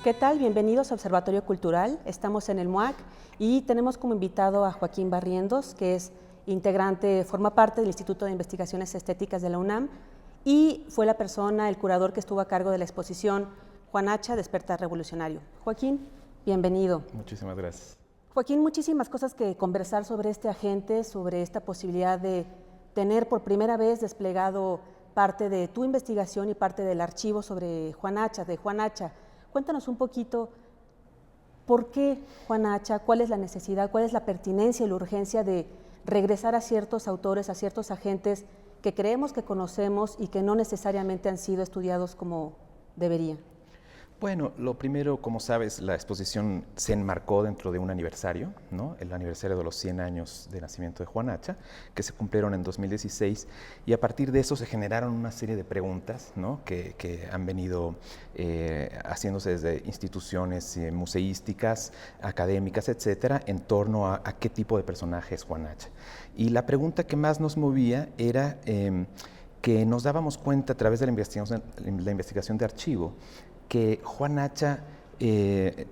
¿Qué tal? Bienvenidos a Observatorio Cultural. Estamos en el MUAC y tenemos como invitado a Joaquín Barrientos, que es integrante, forma parte del Instituto de Investigaciones Estéticas de la UNAM y fue la persona, el curador que estuvo a cargo de la exposición Juan Hacha, Despertar Revolucionario. Joaquín, bienvenido. Muchísimas gracias. Joaquín, muchísimas cosas que conversar sobre este agente, sobre esta posibilidad de tener por primera vez desplegado parte de tu investigación y parte del archivo sobre Juan Hacha, de Juan Hacha. Cuéntanos un poquito por qué Juan Hacha, cuál es la necesidad, cuál es la pertinencia y la urgencia de regresar a ciertos autores, a ciertos agentes que creemos que conocemos y que no necesariamente han sido estudiados como deberían. Bueno, lo primero, como sabes, la exposición se enmarcó dentro de un aniversario, ¿no? El aniversario de los 100 años de nacimiento de Juan Hacha, que se cumplieron en 2016, y a partir de eso se generaron una serie de preguntas, ¿no? que han venido haciéndose desde instituciones museísticas, académicas, etcétera, en torno a qué tipo de personaje es Juan Hacha. Y la pregunta que más nos movía era que nos dábamos cuenta a través de la investigación de archivo que Juan Hacha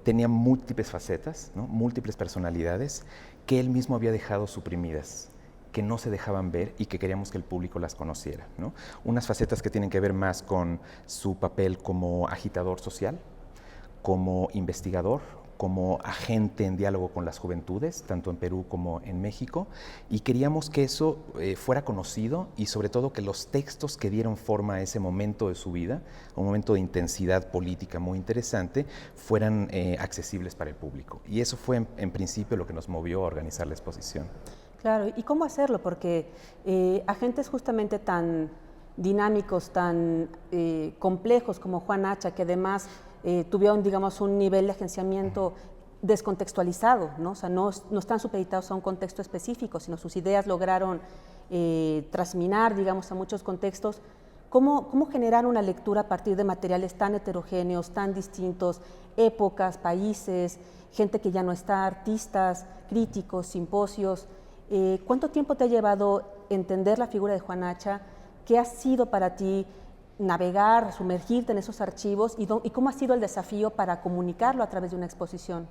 tenía múltiples facetas, ¿no? Múltiples personalidades que él mismo había dejado suprimidas, que no se dejaban ver y que queríamos que el público las conociera, ¿no? Unas facetas que tienen que ver más con su papel como agitador social, como investigador, como agente en diálogo con las juventudes, tanto en Perú como en México, y queríamos que eso fuera conocido y sobre todo que los textos que dieron forma a ese momento de su vida, un momento de intensidad política muy interesante, fueran accesibles para el público. Y eso fue en principio lo que nos movió a organizar la exposición. Claro, ¿y cómo hacerlo? Porque agentes justamente tan dinámicos, tan complejos como Juan Hacha, que además tuvieron, digamos, un nivel de agenciamiento descontextualizado, ¿no? O sea, no están supeditados a un contexto específico, sino sus ideas lograron trasminar, digamos, a muchos contextos. ¿Cómo generar una lectura a partir de materiales tan heterogéneos, tan distintos, épocas, países, gente que ya no está, artistas, críticos, simposios? ¿Cuánto tiempo te ha llevado entender la figura de Juan Hacha? ¿Qué ha sido para ti navegar, sumergirte en esos archivos y cómo ha sido el desafío para comunicarlo a través de una exposición?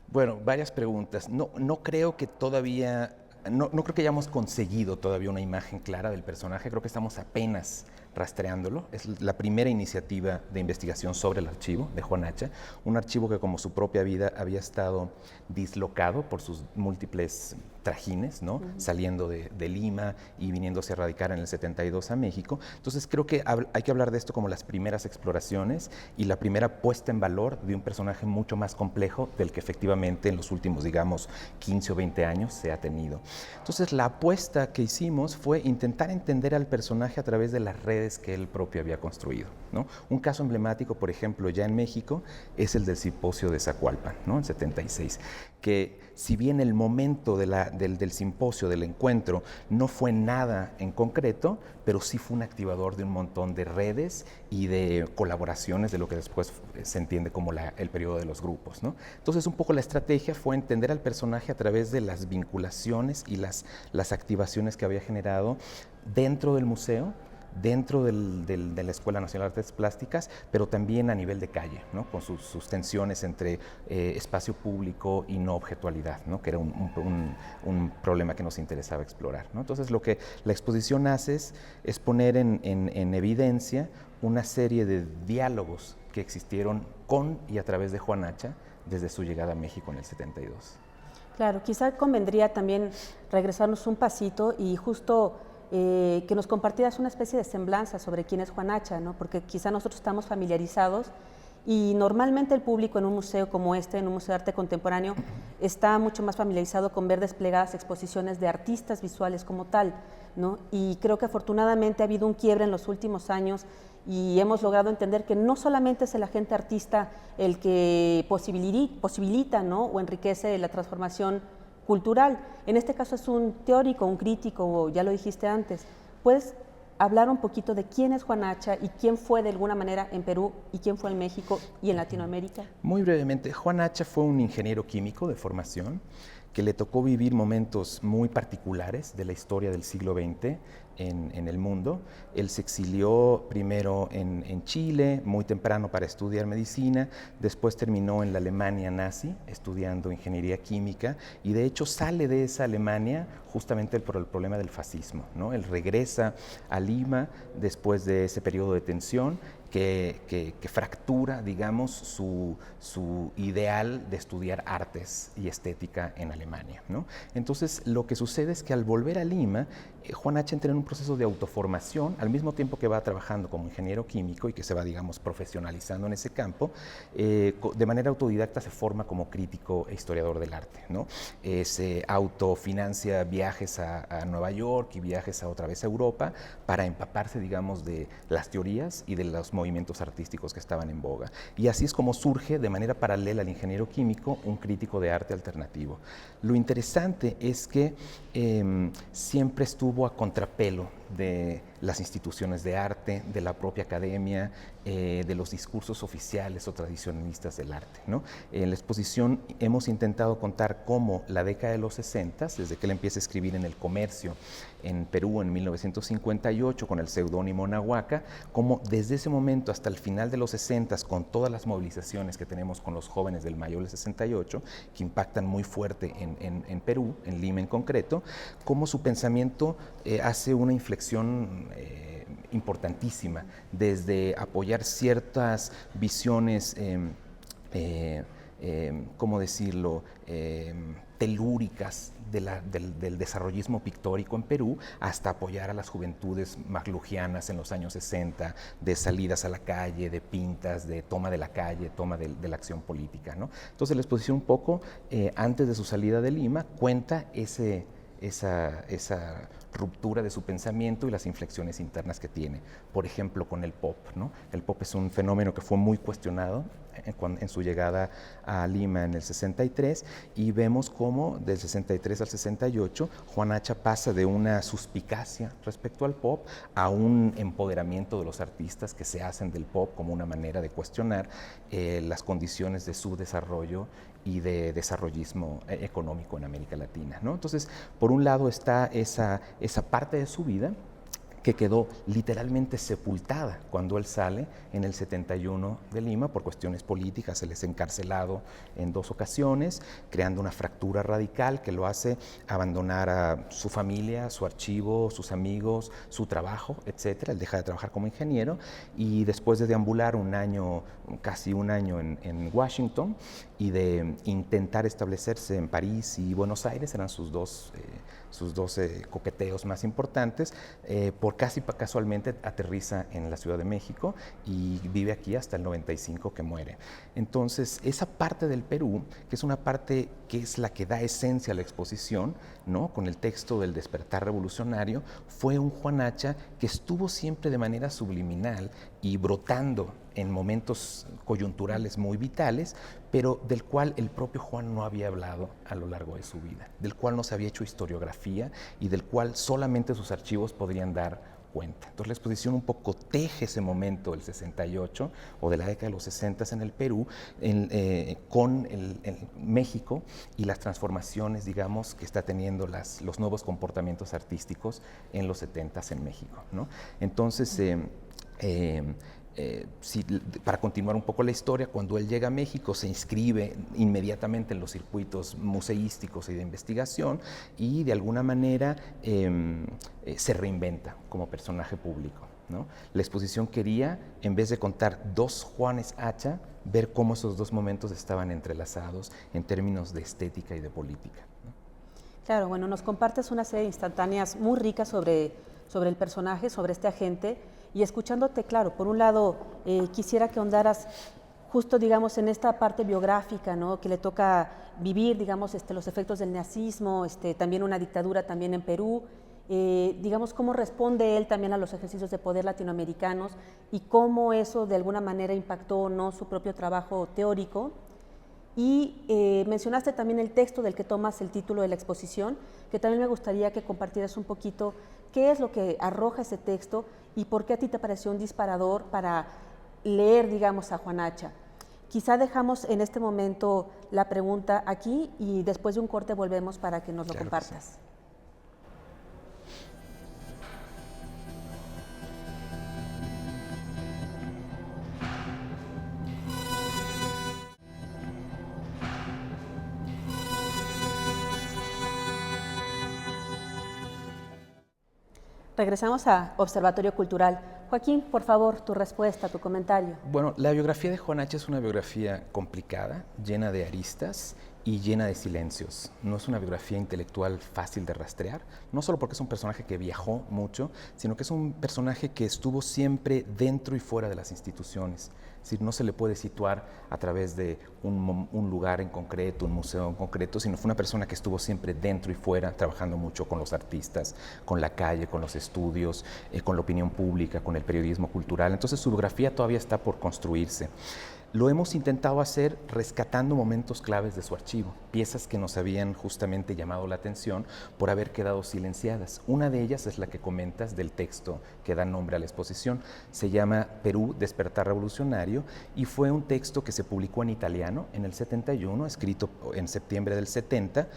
Bueno, varias preguntas. No creo que todavía, no creo que hayamos conseguido todavía una imagen clara del personaje. Creo que estamos apenas rastreándolo. Es la primera iniciativa de investigación sobre el archivo de Juan Hacha, un archivo que como su propia vida había estado dislocado por sus múltiples trajines, ¿no? Saliendo de Lima y viniéndose a radicar en el 72 a México. Entonces creo que hay que hablar de esto como las primeras exploraciones y la primera puesta en valor de un personaje mucho más complejo del que efectivamente en los últimos, digamos, 15 o 20 años se ha tenido. Entonces la apuesta que hicimos fue intentar entender al personaje a través de las redes que él propio había construido, ¿no? Un caso emblemático, por ejemplo, ya en México, es el del simposio de Zacualpan, ¿no? En 76, que si bien el momento del simposio, del encuentro, no fue nada en concreto, pero sí fue un activador de un montón de redes y de colaboraciones de lo que después se entiende como el periodo de los grupos, ¿no? Entonces, un poco la estrategia fue entender al personaje a través de las vinculaciones y las activaciones que había generado dentro del museo, dentro de la Escuela Nacional de Artes Plásticas, pero también a nivel de calle, ¿no? Con sus tensiones entre espacio público y no objetualidad, ¿no? Que era un problema que nos interesaba explorar, ¿no? Entonces lo que la exposición hace es poner en evidencia una serie de diálogos que existieron con y a través de Juan Hacha desde su llegada a México en el 72. Claro, quizá convendría también regresarnos un pasito y justo que nos compartieras una especie de semblanza sobre quién es Juan Hacha, ¿no? Porque quizá nosotros estamos familiarizados y normalmente el público en un museo como este, en un museo de arte contemporáneo, está mucho más familiarizado con ver desplegadas exposiciones de artistas visuales como tal, ¿no? Y creo que afortunadamente ha habido un quiebre en los últimos años y hemos logrado entender que no solamente es el agente artista el que posibilita, ¿no? O enriquece la transformación cultural. En este caso es un teórico, un crítico, ya lo dijiste antes. ¿Puedes hablar un poquito de quién es Juan Hacha y quién fue de alguna manera en Perú y quién fue en México y en Latinoamérica? Muy brevemente, Juan Hacha fue un ingeniero químico de formación que le tocó vivir momentos muy particulares de la historia del siglo XX en el mundo. Él se exilió primero en Chile, muy temprano para estudiar medicina, después terminó en la Alemania nazi estudiando ingeniería química y de hecho sale de esa Alemania justamente por el problema del fascismo, ¿no? Él regresa a Lima después de ese periodo de tensión que fractura, digamos, su ideal de estudiar artes y estética en Alemania, ¿no? Entonces, lo que sucede es que al volver a Lima, Juan H. entra en un proceso de autoformación, al mismo tiempo que va trabajando como ingeniero químico y que se va, digamos, profesionalizando en ese campo, de manera autodidacta se forma como crítico e historiador del arte, ¿no? Se autofinancia viajes a Nueva York y viajes otra vez a Europa para empaparse, digamos, de las teorías y de los movimientos artísticos que estaban en boga. Y así es como surge, de manera paralela al ingeniero químico, un crítico de arte alternativo. Lo interesante es que siempre estuvo a contrapelo de las instituciones de arte, de la propia academia, de los discursos oficiales o tradicionalistas del arte, ¿no? En la exposición hemos intentado contar cómo la década de los 60, desde que él empieza a escribir en El Comercio, en Perú en 1958 con el seudónimo Nahuaca, cómo desde ese momento hasta el final de los 60, con todas las movilizaciones que tenemos con los jóvenes del Mayo del 68, que impactan muy fuerte en Perú, en Lima en concreto, cómo su pensamiento hace una inflexión importantísima, desde apoyar ciertas visiones, ¿cómo decirlo?, telúricas del desarrollismo pictórico en Perú, hasta apoyar a las juventudes maglugianas en los años 60, de salidas a la calle, de pintas, de toma de la calle, toma de la acción política, ¿no? Entonces la exposición un poco, antes de su salida de Lima, cuenta esa ruptura de su pensamiento y las inflexiones internas que tiene. Por ejemplo, con el pop, ¿no? El pop es un fenómeno que fue muy cuestionado en su llegada a Lima en el 63, y vemos cómo del 63 al 68 Juan Hacha pasa de una suspicacia respecto al pop a un empoderamiento de los artistas que se hacen del pop como una manera de cuestionar las condiciones de su desarrollo y de desarrollismo económico en América Latina, ¿no? Entonces, por un lado está esa parte de su vida que quedó literalmente sepultada cuando él sale en el 71 de Lima por cuestiones políticas. Él es encarcelado en 2 ocasiones, creando una fractura radical que lo hace abandonar a su familia, su archivo, sus amigos, su trabajo, etcétera. Él deja de trabajar como ingeniero y después de deambular casi un año en Washington y de intentar establecerse en París y Buenos Aires, eran sus dos coqueteos más importantes, por casi casualmente aterriza en la Ciudad de México y vive aquí hasta el 95 que muere. Entonces, esa parte del Perú, que es una parte que es la que da esencia a la exposición, ¿no?, con el texto del despertar revolucionario, fue un Juan Hacha que estuvo siempre de manera subliminal y brotando en momentos coyunturales muy vitales, pero del cual el propio Juan no había hablado a lo largo de su vida, del cual no se había hecho historiografía y del cual solamente sus archivos podrían dar cuenta. Entonces la exposición un poco teje ese momento del 68 o de la década de los 60 en el Perú con el México y las transformaciones, digamos, que está teniendo los nuevos comportamientos artísticos en los 70 en México, ¿no? Entonces, para continuar un poco la historia, cuando él llega a México se inscribe inmediatamente en los circuitos museísticos y de investigación y de alguna manera se reinventa como personaje público, ¿no? La exposición quería, en vez de contar 2 Juanes Hacha, ver cómo esos 2 momentos estaban entrelazados en términos de estética y de política, ¿no? Claro, bueno, nos compartes una serie de instantáneas muy ricas sobre el personaje, sobre este agente. Y escuchándote, claro, por un lado, quisiera que ahondaras justo, digamos, en esta parte biográfica, ¿no?, que le toca vivir, digamos, los efectos del nazismo, también una dictadura también en Perú, digamos, cómo responde él también a los ejercicios de poder latinoamericanos y cómo eso de alguna manera impactó o no su propio trabajo teórico. Y mencionaste también el texto del que tomas el título de la exposición, que también me gustaría que compartieras un poquito qué es lo que arroja ese texto y por qué a ti te pareció un disparador para leer, digamos, a Juan Hacha. Quizá dejamos en este momento la pregunta aquí y después de un corte volvemos para que nos lo compartas. Regresamos a Observatorio Cultural. Joaquín, por favor, tu respuesta, tu comentario. Bueno, la biografía de Juan H. es una biografía complicada, llena de aristas y llena de silencios. No es una biografía intelectual fácil de rastrear, no solo porque es un personaje que viajó mucho, sino que es un personaje que estuvo siempre dentro y fuera de las instituciones. Es decir, no se le puede situar a través de un lugar en concreto, un museo en concreto, sino fue una persona que estuvo siempre dentro y fuera, trabajando mucho con los artistas, con la calle, con los estudios, con la opinión pública, con el periodismo cultural. Entonces su biografía todavía está por construirse. Lo hemos intentado hacer rescatando momentos claves de su archivo, piezas que nos habían justamente llamado la atención por haber quedado silenciadas. Una de ellas es la que comentas del texto que da nombre a la exposición. Se llama Perú, Despertar Revolucionario, y fue un texto que se publicó en italiano en el 71, escrito en septiembre del 70,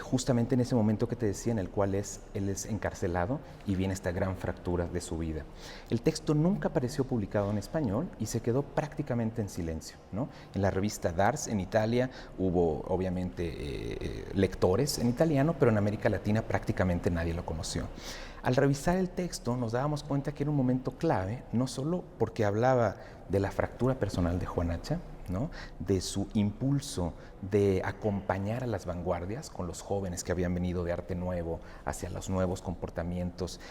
justamente en ese momento que te decía, en el cual él es encarcelado y viene esta gran fractura de su vida. El texto nunca apareció publicado en español y se quedó prácticamente en silencio, ¿no? En la revista Dars en Italia hubo obviamente lectores en italiano, pero en América Latina prácticamente nadie lo conoció. Al revisar el texto nos dábamos cuenta que era un momento clave, no solo porque hablaba de la fractura personal de Juan Hacha, ¿no? De su impulso de acompañar a las vanguardias con los jóvenes que habían venido de arte nuevo hacia los nuevos comportamientos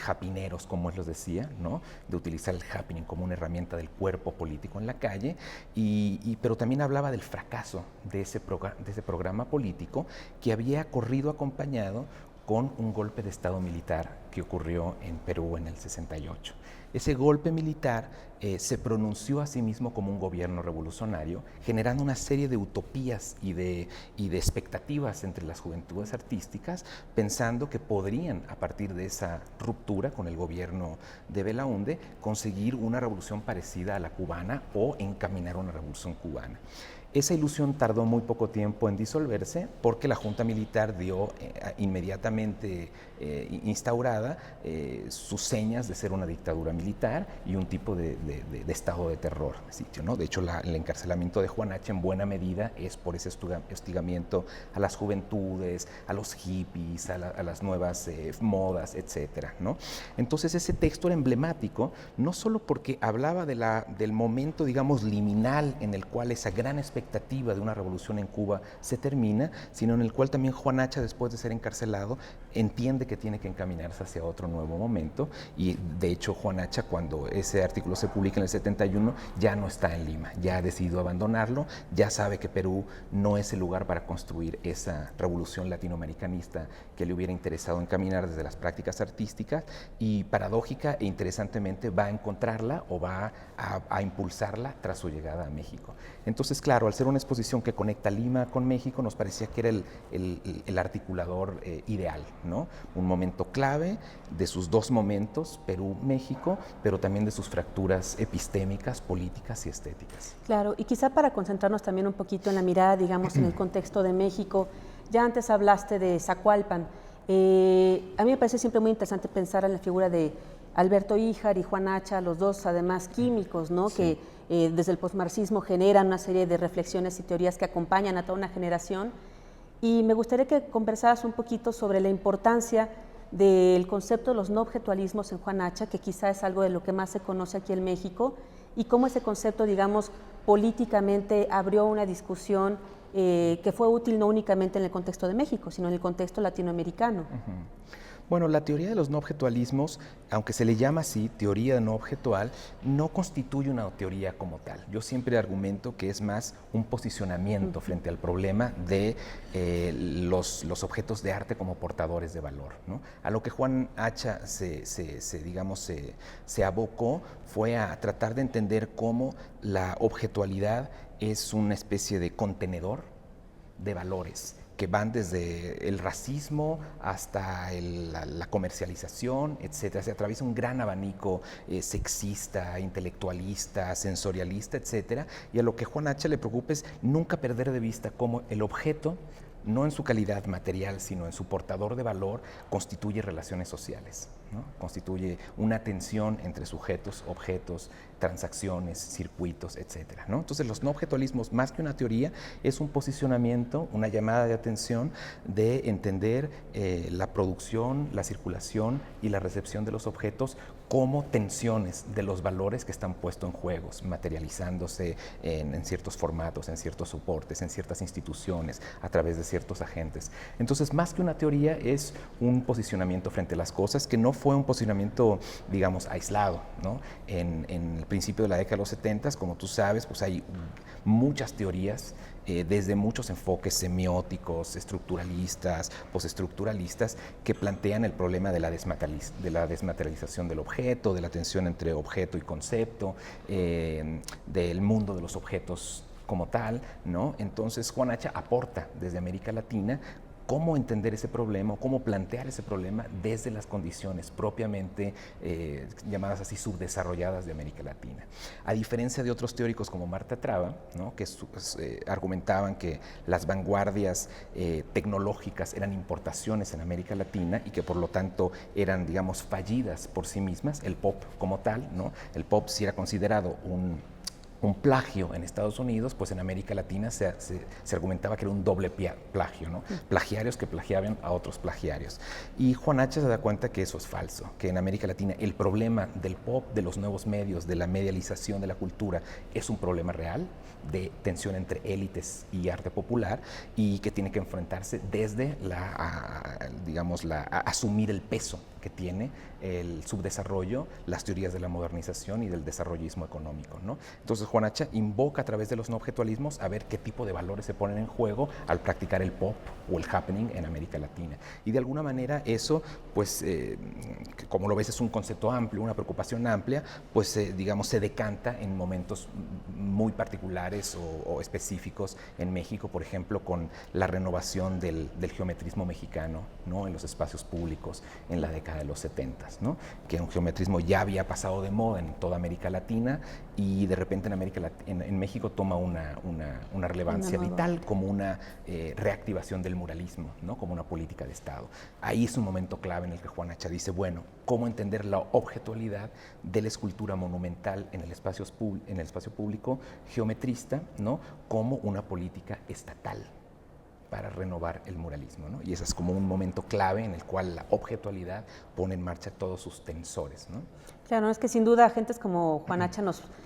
happineros, como él los decía, ¿no? De utilizar el happening como una herramienta del cuerpo político en la calle, pero también hablaba del fracaso de ese programa político que había corrido acompañado con un golpe de Estado militar que ocurrió en Perú en el 68. Ese golpe militar se pronunció a sí mismo como un gobierno revolucionario, generando una serie de utopías y de expectativas entre las juventudes artísticas, pensando que podrían, a partir de esa ruptura con el gobierno de Belaúnde, conseguir una revolución parecida a la cubana o encaminar una revolución cubana. Esa ilusión tardó muy poco tiempo en disolverse porque la Junta Militar dio inmediatamente instaurada sus señas de ser una dictadura militar y un tipo de estado de terror, ¿no? De hecho, el encarcelamiento de Juan Hacha en buena medida es por ese hostigamiento a las juventudes, a los hippies, a las nuevas modas, etcétera, ¿no? Entonces ese texto era emblemático, no solo porque hablaba del momento, digamos, liminal en el cual esa gran expectativa de una revolución en Cuba se termina, sino en el cual también Juan Hacha, después de ser encarcelado, entiende que tiene que encaminarse hacia otro nuevo momento, y de hecho Juan Hacha, cuando ese artículo se publica en el 71, ya no está en Lima, ya ha decidido abandonarlo, ya sabe que Perú no es el lugar para construir esa revolución latinoamericanista que le hubiera interesado encaminar desde las prácticas artísticas, y paradójica e interesantemente va a encontrarla o va a impulsarla tras su llegada a México. Entonces, claro, al ser una exposición que conecta Lima con México, nos parecía que era el articulador ideal, ¿no? Un momento clave de sus dos momentos, Perú-México, pero también de sus fracturas epistémicas, políticas y estéticas. Claro, y quizá para concentrarnos también un poquito en la mirada, digamos, en el contexto de México, ya antes hablaste de Zacualpan. A mí me parece siempre muy interesante pensar en la figura de Alberto Híjar y Juan Hacha, los dos además químicos, ¿no? Sí. Que desde el posmarxismo generan una serie de reflexiones y teorías que acompañan a toda una generación. Y me gustaría que conversaras un poquito sobre la importancia del concepto de los no objetualismos en Juan Hacha, que quizá es algo de lo que más se conoce aquí en México, y cómo ese concepto, digamos, políticamente abrió una discusión que fue útil no únicamente en el contexto de México, sino en el contexto latinoamericano. Bueno, la teoría de los no objetualismos, aunque se le llama así, teoría no objetual, no constituye una teoría como tal. Yo siempre argumento que es más un posicionamiento frente al problema de los objetos de arte como portadores de valor, ¿no? A lo que Juan Hacha se abocó fue a tratar de entender cómo la objetualidad es una especie de contenedor de valores que van desde el racismo hasta la comercialización, etcétera. Se atraviesa un gran abanico sexista, intelectualista, sensorialista, etcétera. Y a lo que Juan Hacha le preocupa es nunca perder de vista cómo el objeto, no en su calidad material, sino en su portador de valor, constituye relaciones sociales, ¿no? Constituye una tensión entre sujetos, objetos, transacciones, circuitos, etcétera, ¿no? Entonces, los no objetualismos, más que una teoría, es un posicionamiento, una llamada de atención de entender la producción, la circulación y la recepción de los objetos como tensiones de los valores que están puestos en juegos, materializándose en ciertos formatos, en ciertos soportes, en ciertas instituciones, a través de ciertos agentes. Entonces, más que una teoría, es un posicionamiento frente a las cosas, que no fue un posicionamiento, digamos, aislado, ¿no? En el principio de la década de los 70, como tú sabes, pues hay muchas teorías desde muchos enfoques semióticos, estructuralistas, postestructuralistas, que plantean el problema de la desmaterialización del objeto, de la tensión entre objeto y concepto, del mundo de los objetos como tal, ¿no? Entonces, Juan Hacha aporta desde América Latina cómo entender ese problema, cómo plantear ese problema desde las condiciones propiamente llamadas así subdesarrolladas de América Latina. A diferencia de otros teóricos como Marta Traba, ¿no? Que argumentaban que las vanguardias tecnológicas eran importaciones en América Latina y que por lo tanto eran, digamos, fallidas por sí mismas, el pop como tal, ¿no? El pop sí era considerado un plagio en Estados Unidos, pues en América Latina se argumentaba que era un doble plagio, ¿no? Plagiarios que plagiaban a otros plagiarios. Y Juan Hacha se da cuenta que eso es falso, que en América Latina el problema del pop, de los nuevos medios, de la medialización de la cultura, es un problema real, de tensión entre élites y arte popular, y que tiene que enfrentarse desde asumir el peso que tiene el subdesarrollo, las teorías de la modernización y del desarrollismo económico, ¿no? Entonces, Juan Hacha invoca a través de los no objetualismos a ver qué tipo de valores se ponen en juego al practicar el pop o el happening en América Latina. Y de alguna manera eso, pues, como lo ves, es un concepto amplio, una preocupación amplia, pues, digamos, se decanta en momentos muy particulares o específicos en México, por ejemplo, con la renovación del geometrismo mexicano, ¿no? En los espacios públicos en la década de los 70, ¿no? Que un geometrismo ya había pasado de moda en toda América Latina y de repente en México toma una relevancia vital como una reactivación del muralismo, ¿no? Como una política de Estado. Ahí es un momento clave en el que Juan Hacha dice, bueno, ¿cómo entender la objetualidad de la escultura monumental en el espacio público geometrista, ¿no? Como una política estatal para renovar el muralismo, ¿no? Y ese es como un momento clave en el cual la objetualidad pone en marcha todos sus tensores, ¿no? Claro, es que sin duda agentes como Juan Hacha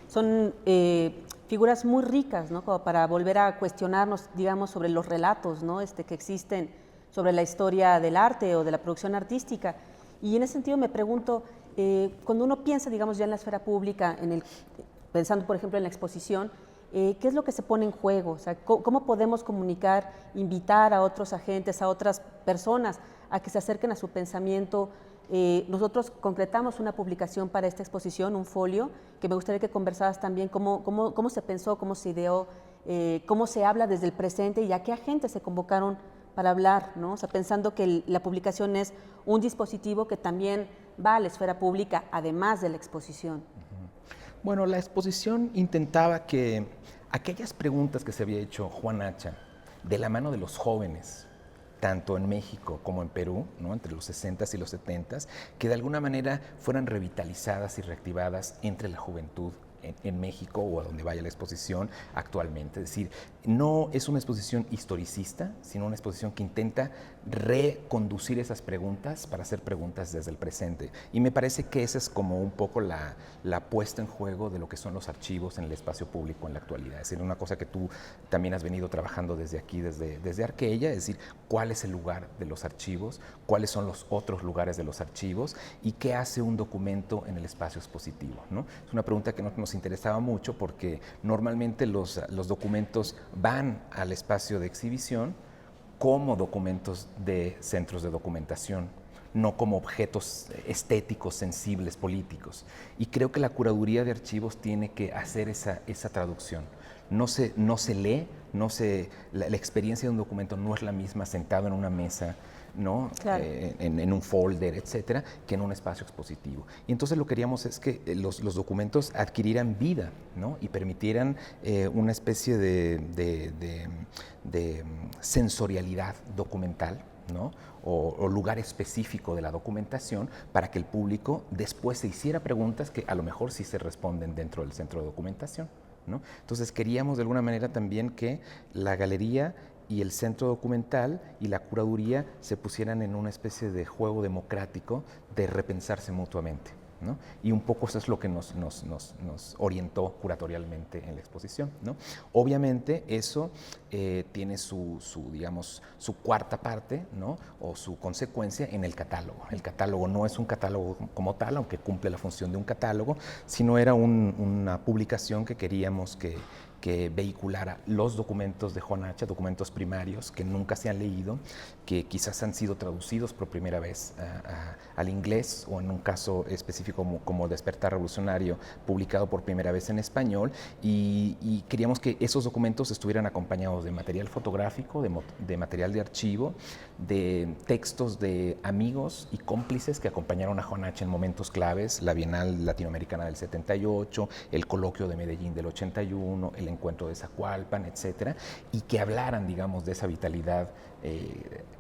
son figuras muy ricas, ¿no? Como para volver a cuestionarnos, digamos, sobre los relatos, ¿no? Que existen sobre la historia del arte o de la producción artística. Y en ese sentido me pregunto, cuando uno piensa, digamos, ya en la esfera pública, pensando, por ejemplo, en la exposición, ¿qué es lo que se pone en juego? O sea, ¿cómo podemos comunicar, invitar a otros agentes, a otras personas a que se acerquen a su pensamiento? Nosotros concretamos una publicación para esta exposición, un folio, que me gustaría que conversaras también cómo se pensó, cómo se ideó, cómo se habla desde el presente y a qué agentes se convocaron para hablar, ¿no? O sea, pensando que la publicación es un dispositivo que también va a la esfera pública, además de la exposición. Bueno, la exposición intentaba que aquellas preguntas que se había hecho Juan Hacha de la mano de los jóvenes, tanto en México como en Perú, ¿no? Entre los 60s y los 70s, que de alguna manera fueran revitalizadas y reactivadas entre la juventud en México o a donde vaya la exposición actualmente. Es decir, no es una exposición historicista, sino una exposición que intenta reconducir esas preguntas para hacer preguntas desde el presente. Y me parece que esa es como un poco la puesta en juego de lo que son los archivos en el espacio público en la actualidad. Es decir, una cosa que tú también has venido trabajando desde aquí, desde Arqueya, es decir, cuál es el lugar de los archivos, cuáles son los otros lugares de los archivos y qué hace un documento en el espacio expositivo, ¿no? Es una pregunta que nos interesaba mucho porque normalmente los documentos van al espacio de exhibición como documentos de centros de documentación, no como objetos estéticos, sensibles, políticos. Y creo que la curaduría de archivos tiene que hacer esa traducción. No se lee, la experiencia de un documento no es la misma sentado en una mesa, ¿no? Claro. En un folder, etcétera, que en un espacio expositivo. Y entonces lo que queríamos es que los documentos adquirieran vida, ¿no? Y permitieran una especie de sensorialidad documental, ¿no? O lugar específico de la documentación para que el público después se hiciera preguntas que a lo mejor sí se responden dentro del centro de documentación, ¿no? Entonces queríamos de alguna manera también que la galería y el centro documental y la curaduría se pusieran en una especie de juego democrático de repensarse mutuamente, ¿no? Y un poco eso es lo que nos orientó curatorialmente en la exposición, ¿no? Obviamente eso tiene digamos, su cuarta parte, ¿no? O su consecuencia en el catálogo. El catálogo no es un catálogo como tal, aunque cumple la función de un catálogo, sino era una publicación que queríamos que vehiculara los documentos de Juan Hacha, documentos primarios que nunca se han leído, que quizás han sido traducidos por primera vez al inglés, o en un caso específico como Despertar Revolucionario, publicado por primera vez en español, y queríamos que esos documentos estuvieran acompañados de material fotográfico, de material de archivo, de textos de amigos y cómplices que acompañaron a Juan Hacha en momentos claves, la Bienal Latinoamericana del 78, el Coloquio de Medellín del 81, el Encuentro de Zacualpan, etcétera, y que hablaran, digamos, de esa vitalidad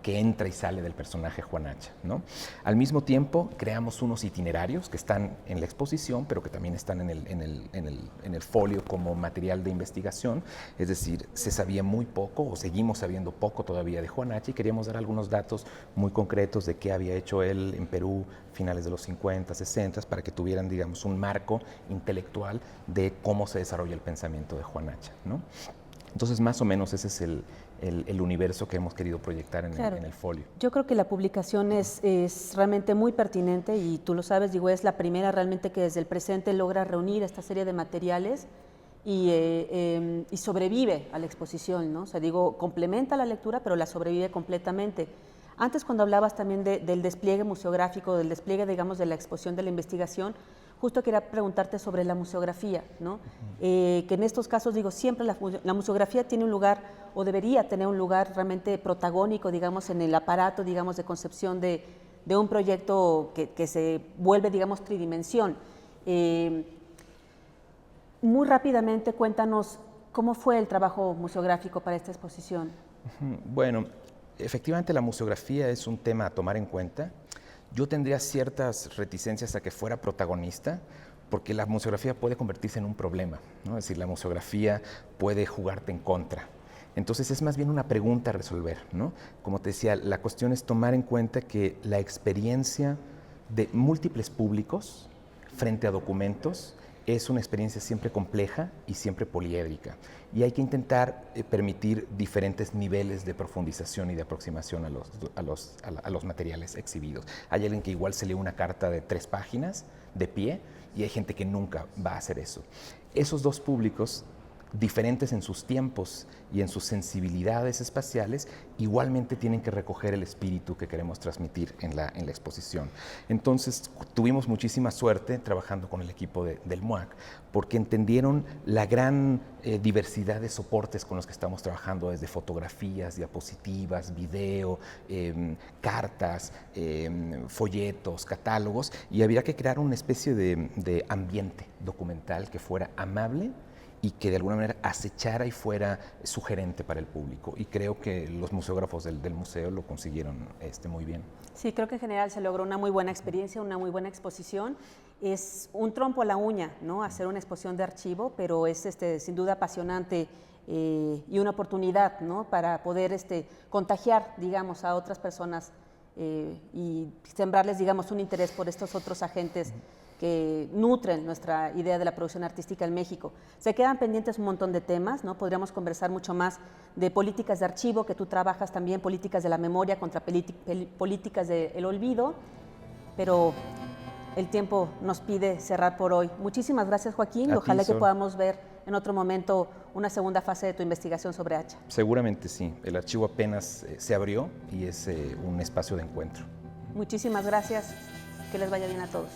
que entra y sale del personaje Juan Hacha, ¿no? Al mismo tiempo, creamos unos itinerarios que están en la exposición, pero que también están en el folio como material de investigación, es decir, se sabía muy poco, o seguimos sabiendo poco todavía de Juan Hacha, y queríamos dar algunos datos muy concretos de qué había hecho él en Perú finales de los 50, 60, para que tuvieran, digamos, un marco intelectual de cómo se desarrolla el pensamiento de Juan Hacha, ¿no? Entonces, más o menos ese es el universo que hemos querido proyectar Claro. en el folio. Yo creo que la publicación es realmente muy pertinente y tú lo sabes, digo, es la primera realmente que desde el presente logra reunir esta serie de materiales y sobrevive a la exposición, ¿no? O sea, digo, complementa la lectura, pero la sobrevive completamente. Antes, cuando hablabas también del despliegue museográfico, del despliegue, digamos, de la exposición de la investigación, justo quería preguntarte sobre la museografía, ¿no? Que en estos casos, digo, siempre la museografía tiene un lugar, o debería tener un lugar realmente protagónico, digamos, en el aparato, digamos, de concepción de un proyecto que se vuelve, digamos, tridimensión. Muy rápidamente, cuéntanos cómo fue el trabajo museográfico para esta exposición. Bueno, efectivamente la museografía es un tema a tomar en cuenta. Yo tendría ciertas reticencias a que fuera protagonista, porque la museografía puede convertirse en un problema, ¿no? Es decir, la museografía puede jugarte en contra. Entonces es más bien una pregunta a resolver, ¿no? Como te decía, la cuestión es tomar en cuenta que la experiencia de múltiples públicos frente a documentos es una experiencia siempre compleja y siempre poliédrica, y hay que intentar permitir diferentes niveles de profundización y de aproximación a los materiales exhibidos. Hay alguien que igual se lee una carta de 3 páginas de pie, y hay gente que nunca va a hacer eso. Esos dos públicos, diferentes en sus tiempos y en sus sensibilidades espaciales, igualmente tienen que recoger el espíritu que queremos transmitir en la exposición. Entonces, tuvimos muchísima suerte trabajando con el equipo del MUAC, porque entendieron la gran diversidad de soportes con los que estamos trabajando, desde fotografías, diapositivas, video, cartas, folletos, catálogos, y había que crear una especie de ambiente documental que fuera amable y que de alguna manera acechara y fuera sugerente para el público. Y creo que los museógrafos del museo lo consiguieron muy bien. Sí, creo que en general se logró una muy buena experiencia, una muy buena exposición. Es un trompo a la uña, ¿no?, hacer una exposición de archivo, pero es sin duda apasionante y una oportunidad, ¿no?, para poder contagiar, digamos, a otras personas y sembrarles, digamos, un interés por estos otros agentes que nutren nuestra idea de la producción artística en México. Se quedan pendientes un montón de temas, ¿no? Podríamos conversar mucho más de políticas de archivo, que tú trabajas también, políticas de la memoria contra políticas del olvido, pero el tiempo nos pide cerrar por hoy. Muchísimas gracias, Joaquín, y ojalá que podamos ver en otro momento una segunda fase de tu investigación sobre Hacha. Seguramente sí, el archivo apenas se abrió y es un espacio de encuentro. Muchísimas gracias, que les vaya bien a todos.